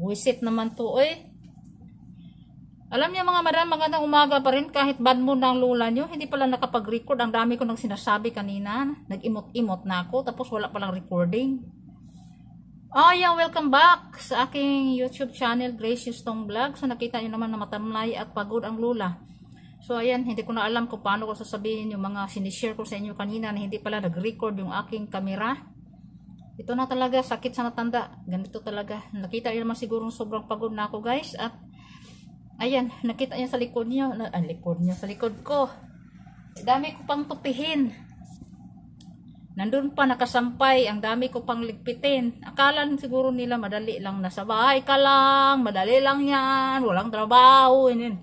Buisit naman to, eh. Alam niyo mga madam, magandang umaga pa rin kahit bad mood ng lula nyo. Hindi pala nakapag-record. Ang dami ko nang sinasabi kanina. Nag-imot-imot na ako tapos wala palang recording. Yeah, welcome back sa aking YouTube channel, Grace Yustong Vlog. So nakita niyo naman na matamlay at pagod ang lula. So ayan, hindi ko na alam kung paano ko sasabihin yung mga sinishare ko sa inyo kanina na hindi pala nag-record yung aking camera. Ito na talaga, sakit sa matanda. Ganito talaga. Nakita niyo naman siguro sobrang pagod na ako guys. At ayan, nakita niya sa likod niyo. Sa likod ko. Dami ko pang tupihin. Nandun pa nakasampay. Ang dami ko pang ligpitin. Akala siguro nila madali lang. Nasa bahay ka lang. Madali lang yan. Walang trabaho. Yun.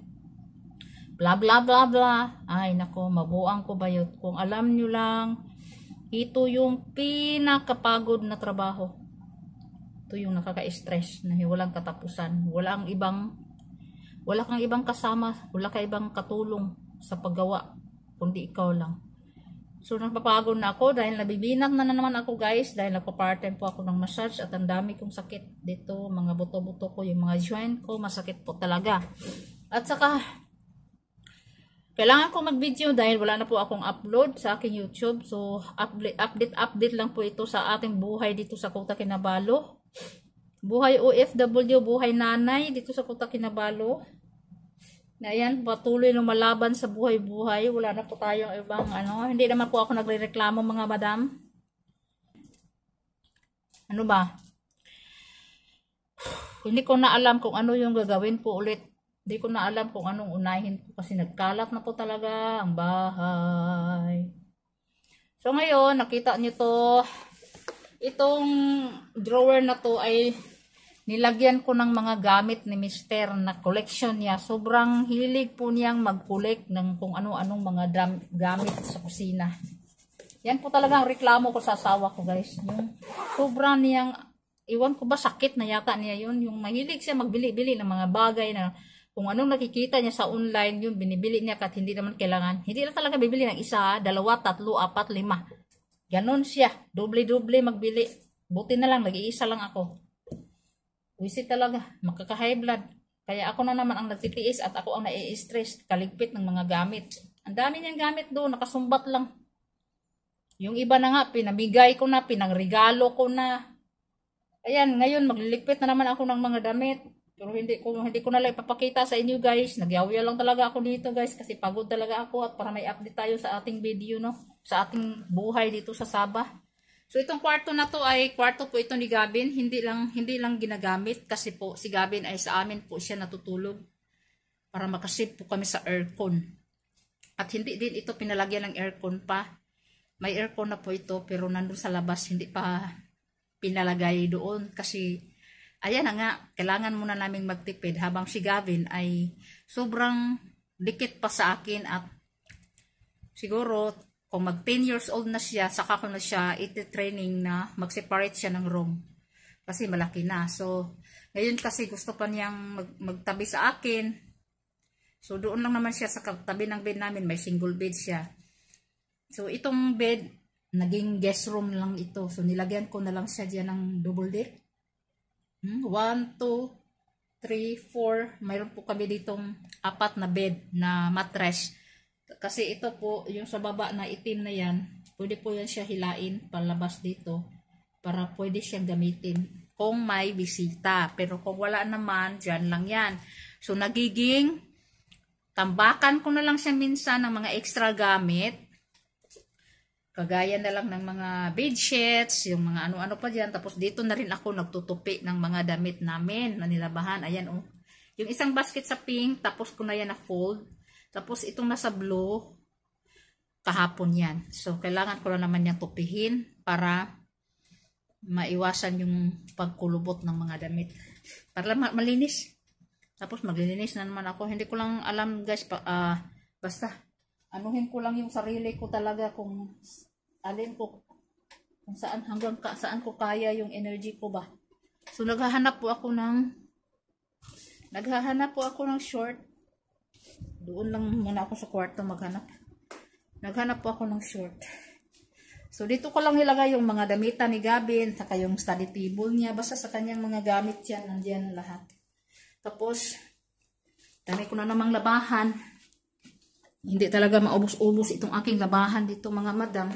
Bla bla bla bla. Ay nako, mabuang ko ba yun? Kung alam nyo lang, ito yung pinakapagod na trabaho. Ito yung nakaka-stress na walang katapusan. Wala kang ibang kasama, wala kang ibang katulong sa paggawa, kundi ikaw lang. So, napapagod na ako dahil nabibinat na naman ako guys, dahil nagpa-part-time po ako ng massage at ang dami kong sakit dito, mga buto-buto ko, yung mga joint ko, masakit po talaga. At saka, kailangan ko mag-video dahil wala na po akong upload sa aking YouTube. So, update lang po ito sa ating buhay dito sa Kota Kinabalu. Buhay OFW, buhay nanay dito sa Kota Kinabalu. Na yan, patuloy lumalaban sa buhay-buhay. Wala na po tayong ibang hindi naman po ako nagrereklamo mga madam. Ano ba? Hindi ko na alam kung ano yung gagawin ko ulit. Hindi ko na alam kung anong unahin ko kasi nagkalat na po talaga ang bahay. So ngayon, nakita nyo to. Itong drawer na to ay nilagyan ko ng mga gamit ni Mister na collection niya. Sobrang hilig po niyang mag-collect ng kung ano-anong mga gamit sa kusina. Yan po talaga ang reklamo ko sa asawa ko guys. Yung sobrang niyang, iwan ko ba sakit na yata niya yun. Yung mahilig siya magbili-bili ng mga bagay na kung anong nakikita niya sa online, yun binibili niya kahit hindi naman kailangan. Hindi lang talaga bibili ng isa, dalawa, tatlo, apat, lima. Ganon siya. Doble-doble magbili. Buti na lang, nag-iisa lang ako. Wisit talaga. Makaka-high blood. Kaya ako na naman ang nagtitiis at ako ang nai-stress. Kaligpit ng mga gamit. Ang dami niyang gamit doon. Nakasumbat lang. Yung iba na nga, pinamigay ko na, pinangregalo ko na. Ayan, ngayon magliligpit na naman ako ng mga damit. Pero hindi ko na lang ipapakita sa inyo guys. Nagyawya lang talaga ako dito guys. Kasi pagod talaga ako at para may update tayo sa ating video, no? Sa ating buhay dito sa Sabah. So itong kwarto na to ay kwarto po ito ni Gavin. Hindi lang ginagamit kasi po si Gavin ay sa amin po siya natutulog. Para makasave po kami sa aircon. At hindi din ito pinalagyan ng aircon pa. May aircon na po ito pero nandun sa labas hindi pa pinalagay doon kasi ayan na nga, kailangan muna naming magtipid habang si Gavin ay sobrang dikit pa sa akin at siguro kung mag 10 years old na siya, saka ko na siya iti-training na mag-separate siya ng room. Kasi malaki na. So, ngayon kasi gusto pa niyang magtabi sa akin. So, doon lang naman siya sa tabi ng bed namin. May single bed siya. So, itong bed, naging guest room lang ito. So, nilagyan ko na lang siya dyan ng double deck. 1, 2, 3, 4. Mayroon po kami ditong 4 na bed na mattress. Kasi ito po, yung sa baba na itim na yan, pwede po yan siya hilain palabas dito para pwede siyang gamitin kung may bisita. Pero kung wala naman, dyan lang yan. So, nagiging tambakan ko na lang siya minsan ng mga extra gamit. Kagaya na lang ng mga bedsheets, yung mga ano-ano pa dyan. Tapos dito na rin ako nagtutupi ng mga damit namin na nilabahan. Ayan oh. Yung isang basket sa pink, tapos ko na yan na fold. Tapos itong nasa blue, kahapon yan. So, kailangan ko na naman yung tupihin para maiwasan yung pagkulubot ng mga damit. Para malinis. Tapos maglilinis na naman ako. Hindi ko lang alam guys, basta anuhin ko lang yung sarili ko talaga kung alin ko, kung saan hanggang saan ko kaya yung energy ko ba. So, naghahanap po ako ng short. Doon lang muna ako sa kwarto maghanap. Naghanap po ako ng short. So, dito ko lang ilagay yung mga damitan ni Gavin, saka yung study table niya. Basta sa kanyang mga gamit yan, nandiyan lahat. Tapos, dami ko na namang labahan. Hindi talaga maubos-ubos itong aking labahan dito mga madam.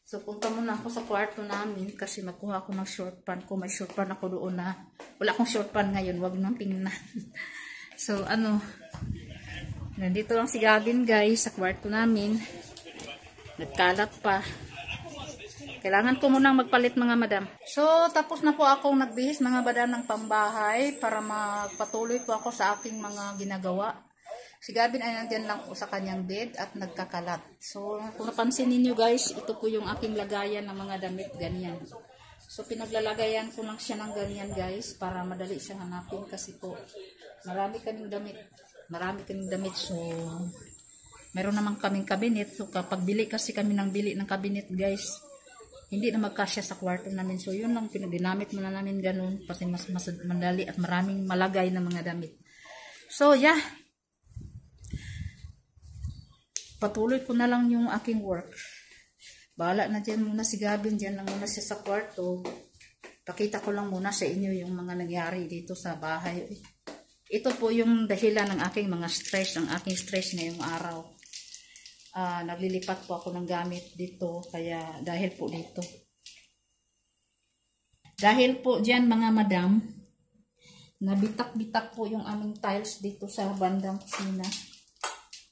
So, punta muna ako sa kwarto namin kasi makuha ako ng short pan ko. May short pan ako doon na. Wala akong short pan ngayon. Wag nang tingnan. So, nandito lang si Gavin guys sa kwarto namin. Nagkalat pa. Kailangan ko munang magpalit mga madam. So, tapos na po akong nagbihis mga madam ng pambahay para magpatuloy po ako sa aking mga ginagawa. Si Gavin ay nandyan lang po sa kanyang bed at nagkakalat. So, kung napansin ninyo guys, ito po yung aking lagayan ng mga damit, ganyan. So, pinaglalagayan ko lang siya ng ganyan guys para madali siyang hanapin kasi po marami kaming damit. So, meron naman kaming kabinet. So, kapag bili kasi kami ng bili ng kabinet guys, hindi na magkasya sa kwarto namin. So, yun lang, dinamit muna namin ganun kasi mas madali at maraming malagay na mga damit. So, yeah. Patuloy ko na lang yung aking work. Bahala na dyan muna si Gavin. Dyan lang muna siya sa kwarto. Pakita ko lang muna sa inyo yung mga nangyari dito sa bahay. Ito po yung dahilan ng aking mga stress. Ang aking stress ngayong araw. Naglilipat po ako ng gamit dito. Kaya dahil po dito. Dahil po dyan mga madam, nabitak-bitak po yung aming tiles dito sa bandang kusina.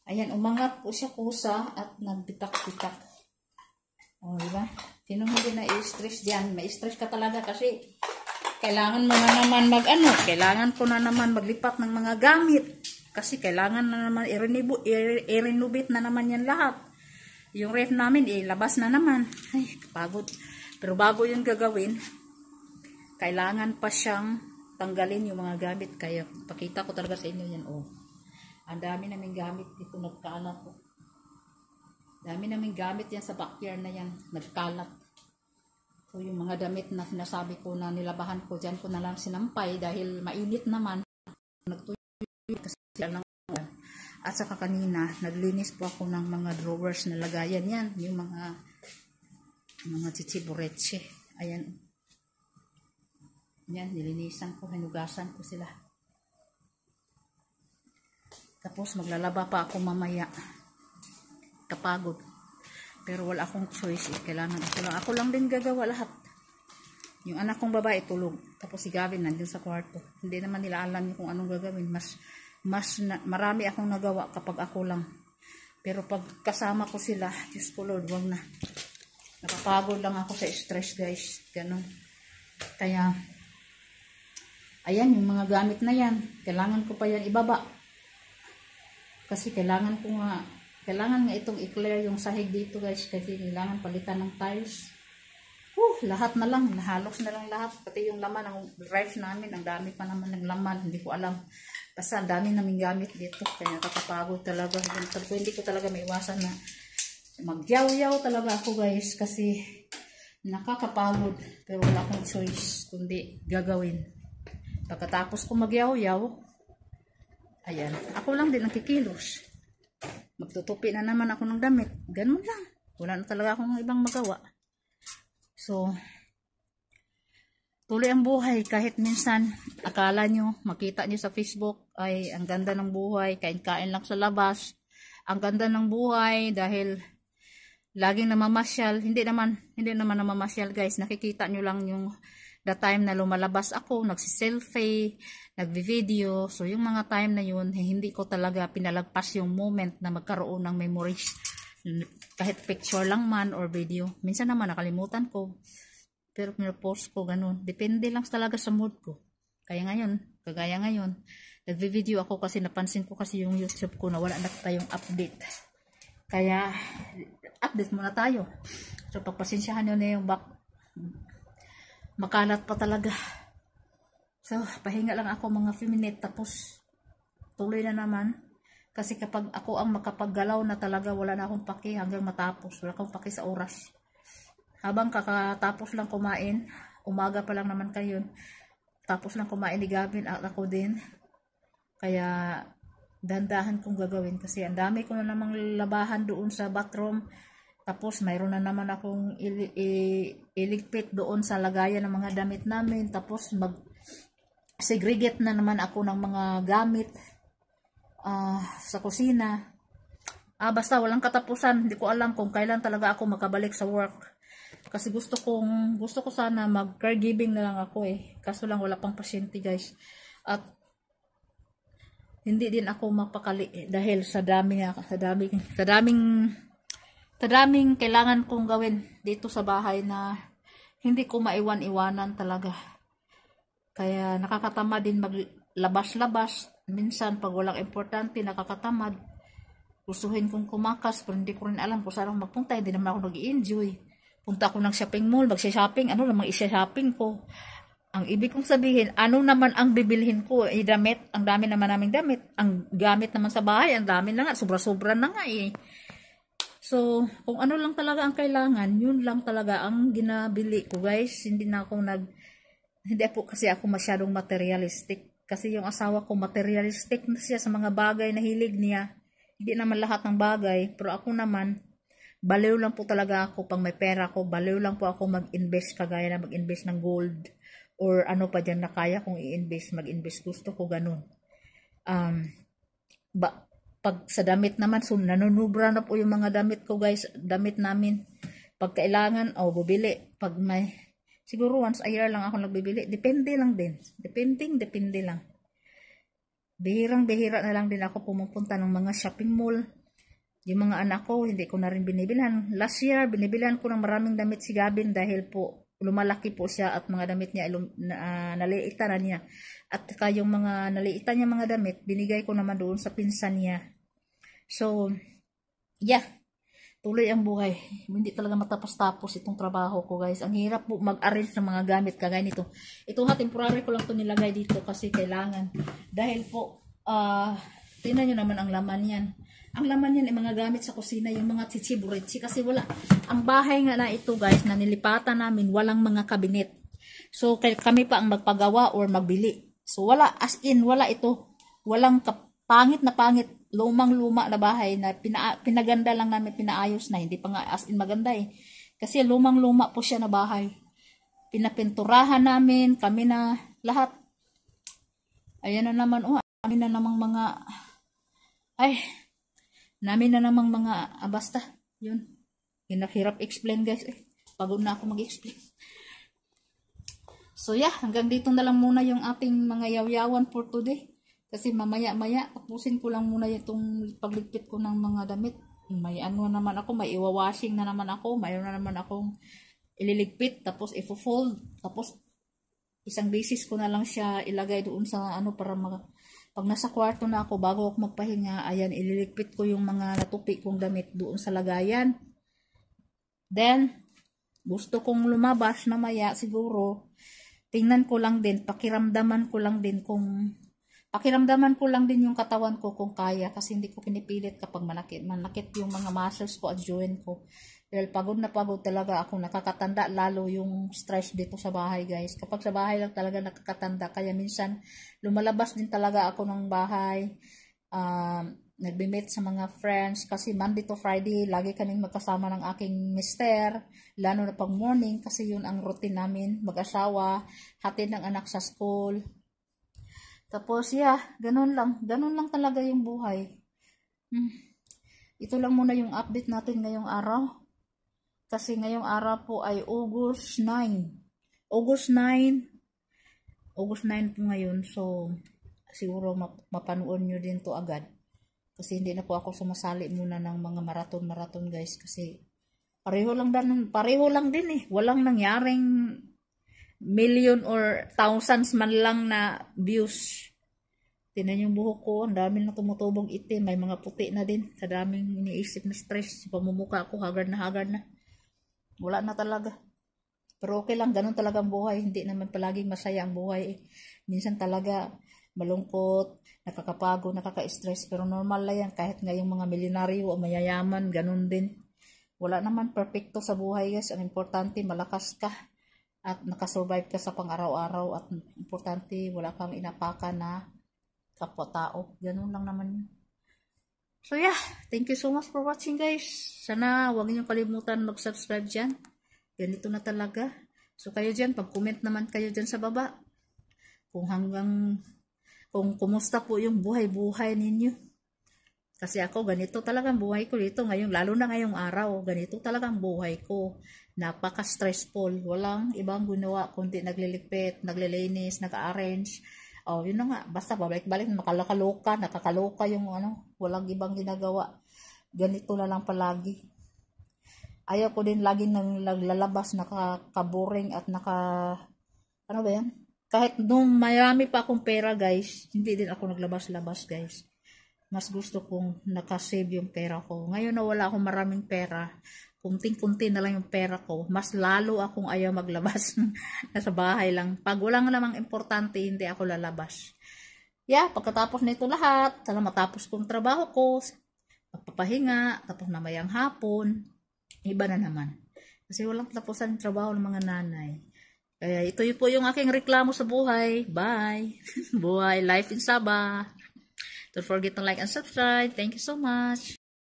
Ayan, umangat po siya kusa at nagbitak-bitak. O, diba? Sino hindi na i-stress dyan? May stress ka talaga kasi kailangan mo na naman kailangan ko na naman maglipat ng mga gamit. Kasi kailangan na naman i-renovate na naman yan lahat. Yung ref namin, ilabas na naman. Ay, kapagod. Pero bago yung gagawin, kailangan pa siyang tanggalin yung mga gamit. Kaya pakita ko talaga sa inyo yan. Oh. Ang dami namin gamit dito, nagkalat po. Dami namin gamit yan sa backyard na yan, nagkalat. So yung mga damit na sinasabi ko na nilabahan ko, dyan ko na lang sinampay dahil mainit naman. Nagtuyo kasi lang. At saka kanina, naglinis po ako ng mga drawers na lagayan yan. Yung mga chichibureche. Ayan. Yan, nilinisan ko, hinugasan ko sila. Tapos maglalaba pa ako mamaya. Kapagod. Pero wala akong choice. Kailangan ako lang din gagawa lahat. Yung anak kong babae tulog. Tapos si Gavin nandun sa kwarto. Hindi naman nila alam kung anong gagawin. Marami akong nagawa kapag ako lang. Pero pag kasama ko sila, Diyos ko Lord, wag na. Nakapagod lang ako sa stress guys. Ganon. Kaya, ayan yung mga gamit na yan. Kailangan ko pa yan ibaba. Kasi kailangan nga itong i-clear yung sahig dito guys. Kasi kailangan palitan ng tiles. Lahat na lang. Nahalos na lang lahat. Pati yung laman ng rice namin. Ang dami pa naman ng laman. Hindi ko alam. Basta ang dami namin gamit dito. Kaya kakapagod talaga. Hindi ko talaga maiwasan na magyaw-yaw talaga ako guys. Kasi nakakapagod. Pero wala akong choice. Kundi gagawin. Pagkatapos ko magyaw-yaw, ayan, ako lang din ang kikilos. Magtutupi na naman ako ng damit. Ganun lang. Wala na talaga akong ibang magawa. So, tuloy ang buhay. Kahit minsan, akala nyo, makita nyo sa Facebook, ay ang ganda ng buhay. Kain-kain lang sa labas. Ang ganda ng buhay dahil laging namamasyal. Hindi naman namamasyal guys. Nakikita nyo lang yung the time na lumalabas ako, nagsiselfie, nagvi-video. So, yung mga time na yun, hindi ko talaga pinalagpas yung moment na magkaroon ng memories. Kahit picture lang man or video. Minsan naman nakalimutan ko. Pero pinapost ko, ganun. Depende lang talaga sa mood ko. Kagaya ngayon, nagvi-video ako kasi napansin ko kasi yung YouTube ko na wala na tayong update. Kaya, update muna tayo. So, pagpasensyahan nyo na yung makalat pa talaga. So, pahinga lang ako mga few minutes tapos tuloy na naman. Kasi kapag ako ang makapaggalaw na talaga, wala na akong paki hanggang matapos. Wala akong paki sa oras. Habang kakatapos lang kumain, umaga pa lang naman kayo. Tapos lang kumain ni Gavin at ako din. Kaya, dandahan kong gagawin kasi ang dami ko na namang labahan doon sa bathroom. Tapos mayroon na naman akong iligpit doon sa lagayan ng mga damit namin. Tapos segregate na naman ako ng mga gamit sa kusina. Basta walang katapusan. Hindi ko alam kung kailan talaga ako makabalik sa work. Kasi gusto ko sana mag-caregiving na lang ako eh. Kaso lang wala pang pasyente guys. At hindi din ako mapakali dahil sa daming kailangan kong gawin dito sa bahay na hindi ko maiwan-iwanan talaga. Kaya nakakatamad din maglabas-labas. Minsan pag walang importante nakakatamad. Gustuhin kong kumakas pero hindi ko rin alam kung saan ako magpunta. Hindi naman ako nag-i-enjoy. Punta ako ng shopping mall, magsha-shopping. Ano namang isa-shopping ko? Ang ibig kong sabihin, ano naman ang bibilhin ko? Damit. Ang dami naman naming damit. Ang gamit naman sa bahay, ang dami na nga. Sobra-sobra na nga eh. So, kung ano lang talaga ang kailangan, yun lang talaga ang ginabili ko guys. Hindi po kasi ako masyadong materialistic. Kasi yung asawa ko materialistic na siya sa mga bagay na hilig niya. Hindi naman lahat ng bagay. Pero ako naman, baliw lang po talaga ako pag may pera ko. Baliw lang po ako mag-invest kagaya na mag-invest ng gold. Or ano pa dyan na kaya kong i-invest, mag-invest. Gusto ko ganun. Pag sa damit naman, so nanunubra na po yung mga damit ko guys. Damit namin. Pag kailangan, bubili. Pag siguro once a year lang ako nagbibili. Depende lang din. Depende lang. Bihirang-bihira na lang din ako pumupunta ng mga shopping mall. Yung mga anak ko, hindi ko na rin binibilhan. Last year, binibilhan ko ng maraming damit si Gavin dahil po lumalaki po siya at mga damit niya naliitan na niya. At yung mga naliitan niya mga damit, binigay ko naman doon sa pinsan niya. So, yeah. Tuloy ang buhay. Hindi talaga matapos-tapos itong trabaho ko guys. Ang hirap po mag-arrange ng mga gamit kagaya nito. Ito temporary ko lang ito nilagay dito kasi kailangan. Dahil po, tingnan nyo naman ang laman yan. Ang laman yan ay mga gamit sa kusina, yung mga chichiburitsi. Kasi wala. Ang bahay nga na ito guys, na nilipatan namin, walang mga kabinet. So, kami pa ang magpagawa or magbili. So, wala. As in, wala ito. Walang pangit na pangit. Lumang-luma na bahay na pinaganda lang namin, pinaayos na. Hindi pa nga as in maganda eh. Kasi lumang-luma po siya na bahay. Pinapinturahan namin, kami na lahat. Ayan na naman, namin na namang mga, basta, yun. Hirap explain guys eh. Pagod na ako mag-explain. So yeah, hanggang dito na lang muna yung ating mga yaw-yawan for today. Kasi mamaya-maya, tapusin ko lang muna itong pagligpit ko ng mga damit. May ano naman ako, may iwawashing na naman ako. Mayroon na naman akong ililigpit, tapos ifo-fold. Tapos, isang beses ko na lang siya ilagay doon sa para pag nasa kwarto na ako, bago ako magpahinga, ayan, ililigpit ko yung mga natupi kong damit doon sa lagayan. Then, gusto kong lumabas na maya, siguro, tingnan ko lang din, pakiramdaman ko lang din yung katawan ko kung kaya kasi hindi ko pinipilit kapag manakit yung mga muscles ko at joint ko. Dahil pagod na pagod talaga ako, nakakatanda lalo yung stress dito sa bahay guys. Kapag sa bahay lang talaga nakakatanda, kaya minsan lumalabas din talaga ako ng bahay. Nagbi-meet sa mga friends kasi Monday to Friday lagi kaming magkasama ng aking mister, lalo na pag morning kasi yun ang routine namin, mag-asawa, hatid ng anak sa school. Tapos, yeah, ganun lang talaga yung buhay. Ito lang muna yung update natin ngayong araw. Kasi ngayong araw po ay August 9. August 9 po ngayon. So, siguro mapanood nyo din to agad. Kasi hindi na po ako sumasali muna ng mga marathon guys. Kasi pareho lang din eh. Walang nangyaring million or thousands man lang na views. Tinan yung buhok ko, ang dami na tumutubong itim, may mga puti na din, sa daming iniisip na stress, pamumuka ko, haggard na. Wala na talaga. Pero okay lang, ganun talaga ang buhay, hindi naman palaging masaya ang buhay eh. Minsan talaga malungkot, nakakapagod, nakaka-stress, pero normal lang yan, kahit ngayong mga milyonaryo o mayayaman, ganun din. Wala naman perfecto sa buhay guys, ang importante malakas ka. At nakasurvive ka sa pang-araw-araw at importante wala kang inapakan na kapwa-tao. Ganun lang naman yun. So yeah, thank you so much for watching guys. Sana huwag niyo kalimutan mag-subscribe dyan. Ganito na talaga. So kayo dyan, pag-comment naman kayo dyan sa baba. Kung kumusta po yung buhay-buhay ninyo. Kasi ako, ganito talagang buhay ko dito ngayon, lalo na ngayong araw. Ganito talagang buhay ko. Napaka-stressful. Walang ibang ginawa kundi nagliligpit, naglilinis, nag-arrange. Oh, yun na nga. Basta babalik-balik, nakakaloka yung walang ibang ginagawa. Ganito na lang palagi. Ayaw ko din lagi nang lalabas, nakaka-boring at ano ba yan? Kahit nung mayami pa akong pera guys, hindi din ako naglabas-labas guys. Mas gusto kong nakasave yung pera ko. Ngayon na wala akong maraming pera, kunting-kunti na lang yung pera ko, mas lalo akong ayaw maglabas. Nasa bahay lang. Pag walang namang importante, hindi ako lalabas. Yeah, pagkatapos nito lahat, sana matapos kong trabaho ko, magpapahinga, tapos mamayang hapon, iba na naman. Kasi walang tapusan yung trabaho ng mga nanay. Kaya ito po yung aking reklamo sa buhay. Bye! Buhay, life in Sabah. Don't forget to like and subscribe. Thank you so much.